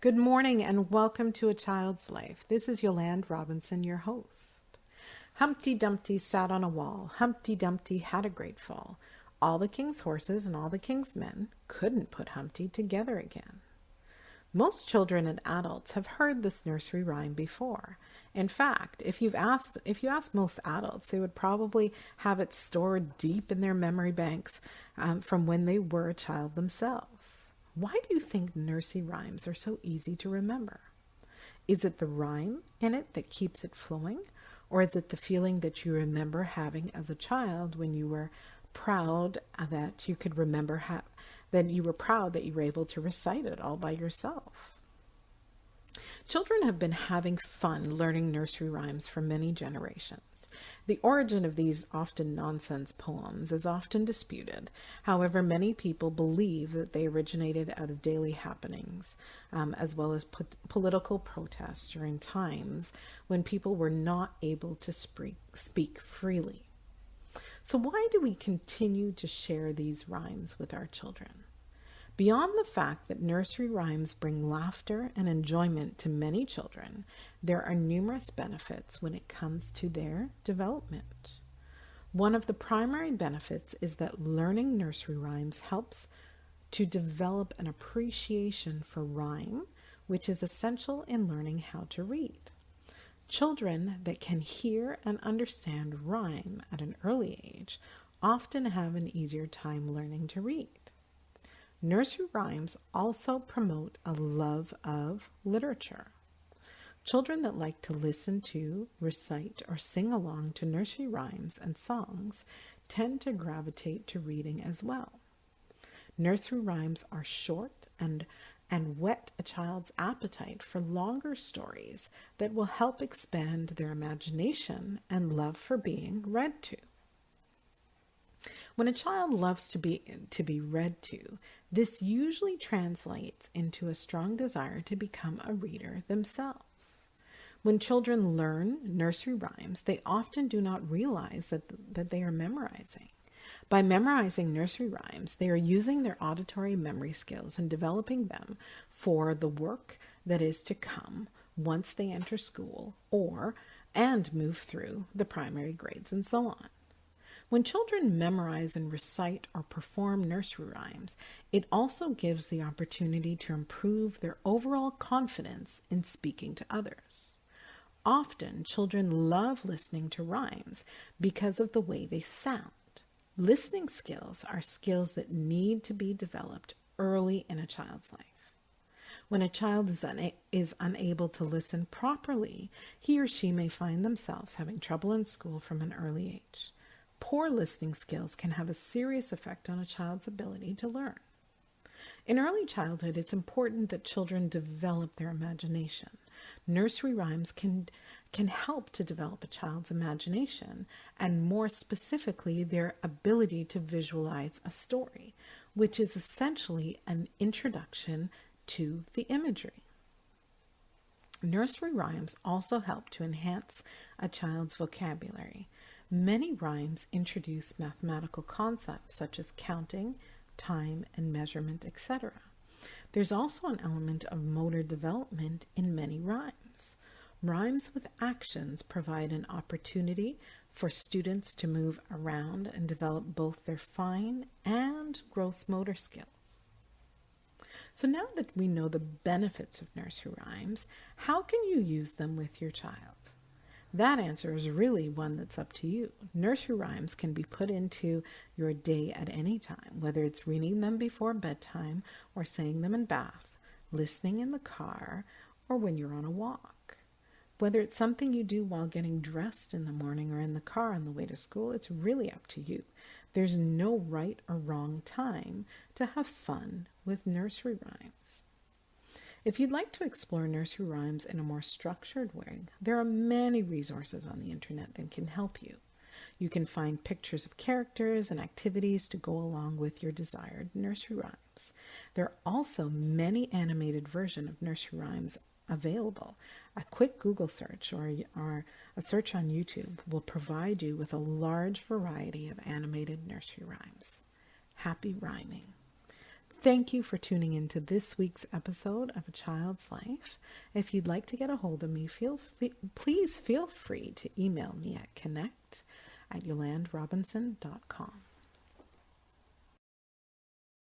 Good morning and welcome to A Child's Life. This is Yolande Robinson, your host. Humpty Dumpty sat on a wall. Humpty Dumpty had a great fall. All the king's horses and all the king's men couldn't put Humpty together again. Most children and adults have heard this nursery rhyme before. In fact, if you ask most adults, they would probably have it stored deep in their memory banks from when they were a child themselves. Why do you think nursery rhymes are so easy to remember? Is it the rhyme in it that keeps it flowing? Or is it the feeling that you remember having as a child when you were proud that you could remember that you were proud that you were able to recite it all by yourself? Children have been having fun learning nursery rhymes for many generations. The origin of these often nonsense poems is often disputed. However, many people believe that they originated out of daily happenings, as well as political protests during times when people were not able to speak freely. So why do we continue to share these rhymes with our children? Beyond the fact that nursery rhymes bring laughter and enjoyment to many children, there are numerous benefits when it comes to their development. One of the primary benefits is that learning nursery rhymes helps to develop an appreciation for rhyme, which is essential in learning how to read. Children that can hear and understand rhyme at an early age often have an easier time learning to read. Nursery rhymes also promote a love of literature. Children that like to listen to, recite, or sing along to nursery rhymes and songs tend to gravitate to reading as well. Nursery rhymes are short and whet a child's appetite for longer stories that will help expand their imagination and love for being read to. When a child loves to be read to, this usually translates into a strong desire to become a reader themselves. When children learn nursery rhymes, they often do not realize that they are memorizing. By memorizing nursery rhymes, they are using their auditory memory skills and developing them for the work that is to come once they enter school and move through the primary grades and so on. When children memorize and recite or perform nursery rhymes, it also gives the opportunity to improve their overall confidence in speaking to others. Often, children love listening to rhymes because of the way they sound. Listening skills are skills that need to be developed early in a child's life. When a child is unable to listen properly, he or she may find themselves having trouble in school from an early age. Poor listening skills can have a serious effect on a child's ability to learn. In early childhood, it's important that children develop their imagination. Nursery rhymes can help to develop a child's imagination, and more specifically, their ability to visualize a story, which is essentially an introduction to the imagery. Nursery rhymes also help to enhance a child's vocabulary. Many rhymes introduce mathematical concepts such as counting, time, and measurement, etc. There's also an element of motor development in many rhymes. Rhymes with actions provide an opportunity for students to move around and develop both their fine and gross motor skills. So now that we know the benefits of nursery rhymes, how can you use them with your child? That answer is really one that's up to you. Nursery rhymes can be put into your day at any time, whether it's reading them before bedtime or saying them in bath, listening in the car, or when you're on a walk. Whether it's something you do while getting dressed in the morning or in the car on the way to school, it's really up to you. There's no right or wrong time to have fun with nursery rhymes. If you'd like to explore nursery rhymes in a more structured way, there are many resources on the internet that can help you. You can find pictures of characters and activities to go along with your desired nursery rhymes. There are also many animated versions of nursery rhymes available. A quick Google search or a search on YouTube will provide you with a large variety of animated nursery rhymes. Happy rhyming. Thank you for tuning into this week's episode of A Child's Life. If you'd like to get a hold of me, please feel free to email me at connect@yolandrobinson.com.